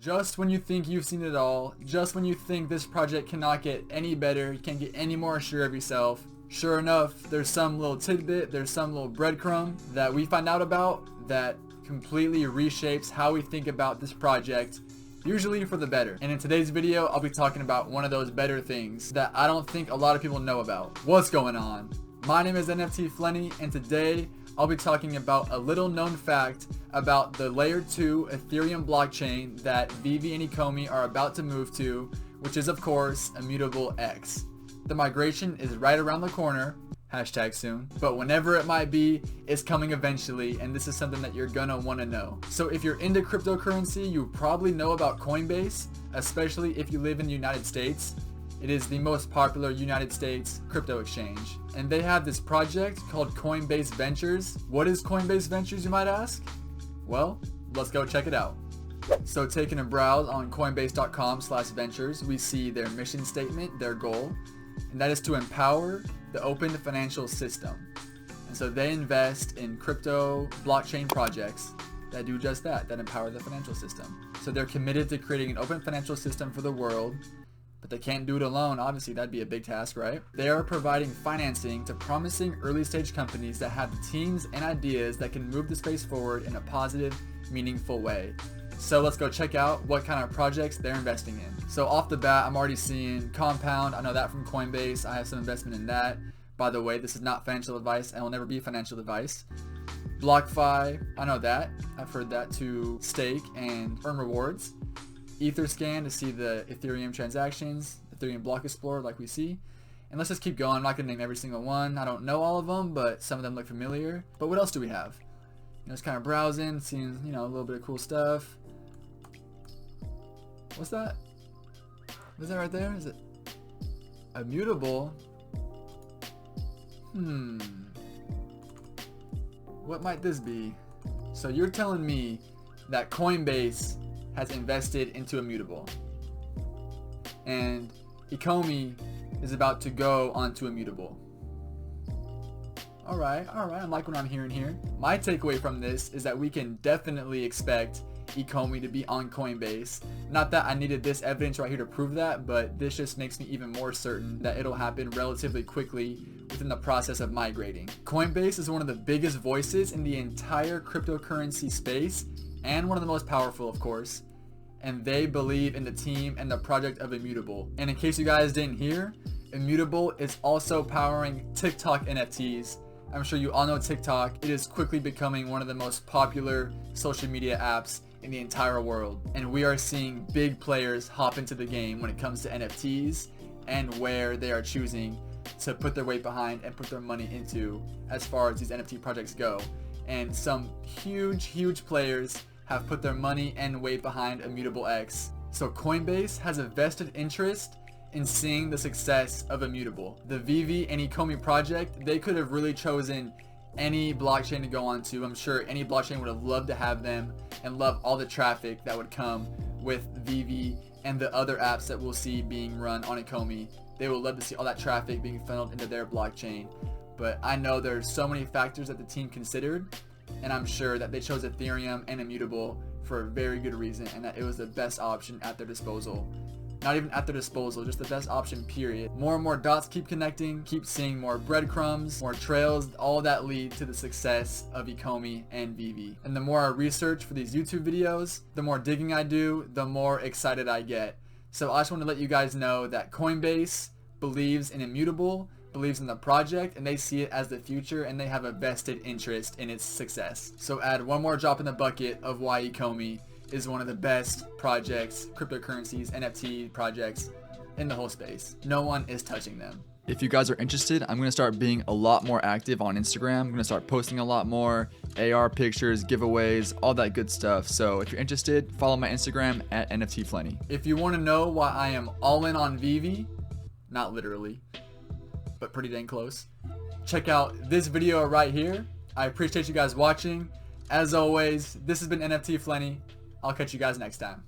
Just when you think you've seen it all, just when you think this project cannot get any better, you can't get any more sure of yourself, sure enough, there's some little tidbit, there's some little breadcrumb that we find out about that completely reshapes how we think about this project, usually for the better. And in today's video, I'll be talking about one of those better things that I don't think a lot of people know about. What's going on? My name is NFT Flenny, and today I'll be talking about a little known fact about the layer 2 Ethereum blockchain that Veve and Ecomi are about to move to, which is of course Immutable X. The migration is right around the corner, hashtag soon, but whenever it might be, it's coming eventually, and this is something that you're gonna wanna know. So if you're into cryptocurrency, you probably know about Coinbase, especially if you live in the United States. It is the most popular United States crypto exchange. And they have this project called Coinbase Ventures. What is Coinbase Ventures, you might ask? Well, let's go check it out. So taking a browse on coinbase.com/ventures, we see their mission statement, their goal, and that is to empower the open financial system. And so they invest in crypto blockchain projects that do just that empower the financial system. So they're committed to creating an open financial system for the world. But they can't do it alone, obviously that'd be a big task, right? They are providing financing to promising early stage companies that have the teams and ideas that can move the space forward in a positive, meaningful way. So let's go check out what kind of projects they're investing in. So off the bat, I'm already seeing Compound. I know that from Coinbase. I have some investment in that. By the way, this is not financial advice and will never be financial advice. BlockFi, I know that. I've heard that to stake and earn rewards. Etherscan to see the Ethereum transactions, Ethereum Block Explorer like we see. And let's just keep going. I'm not going to name every single one. I don't know all of them, but some of them look familiar. But what else do we have? Just kind of browsing, seeing, a little bit of cool stuff. What's that? What's that right there? Is it Immutable? What might this be? So you're telling me that Coinbase has invested into Immutable, and Ecomi is about to go onto Immutable. Alright, I like what I'm hearing here. My takeaway from this is that we can definitely expect Ecomi to be on Coinbase. Not that I needed this evidence right here to prove that, but this just makes me even more certain that it'll happen relatively quickly within the process of migrating. Coinbase is one of the biggest voices in the entire cryptocurrency space, and one of the most powerful, of course, and they believe in the team and the project of Immutable. And in case you guys didn't hear, Immutable is also powering TikTok NFTs. I'm sure you all know TikTok. It is quickly becoming one of the most popular social media apps in the entire world, and we are seeing big players hop into the game when it comes to NFTs and where they are choosing to put their weight behind and put their money into as far as these NFT projects go. And some huge players have put their money and weight behind Immutable X. So Coinbase has a vested interest in seeing the success of Immutable. The Veve and Ecomi project, they could have really chosen any blockchain to go onto. I'm sure any blockchain would have loved to have them and love all the traffic that would come with Veve and the other apps that we'll see being run on Ecomi. They would love to see all that traffic being funneled into their blockchain. But I know there's so many factors that the team considered, and I'm sure that they chose Ethereum and Immutable for a very good reason, and that it was the best option at their disposal. Not even at their disposal, just the best option, period. More and more dots keep connecting, keep seeing more breadcrumbs, more trails, all that lead to the success of Ecomi and Veve. And the more I research for these YouTube videos, the more digging I do, the more excited I get. So I just want to let you guys know that Coinbase believes in Immutable, believes in the project, and they see it as the future, and they have a vested interest in its success. So add one more drop in the bucket of why Ecomi is one of the best projects, cryptocurrencies, NFT projects in the whole space. No one is touching them. If you guys are interested, I'm going to start being a lot more active on Instagram. I'm going to start posting a lot more AR pictures, giveaways, all that good stuff. So if you're interested, follow my Instagram at NFT Flenny. If you want to know why I am all in on Veve, not literally, but pretty dang close, check out this video right here. I appreciate you guys watching. As always, this has been NFT Flenny. I'll catch you guys next time.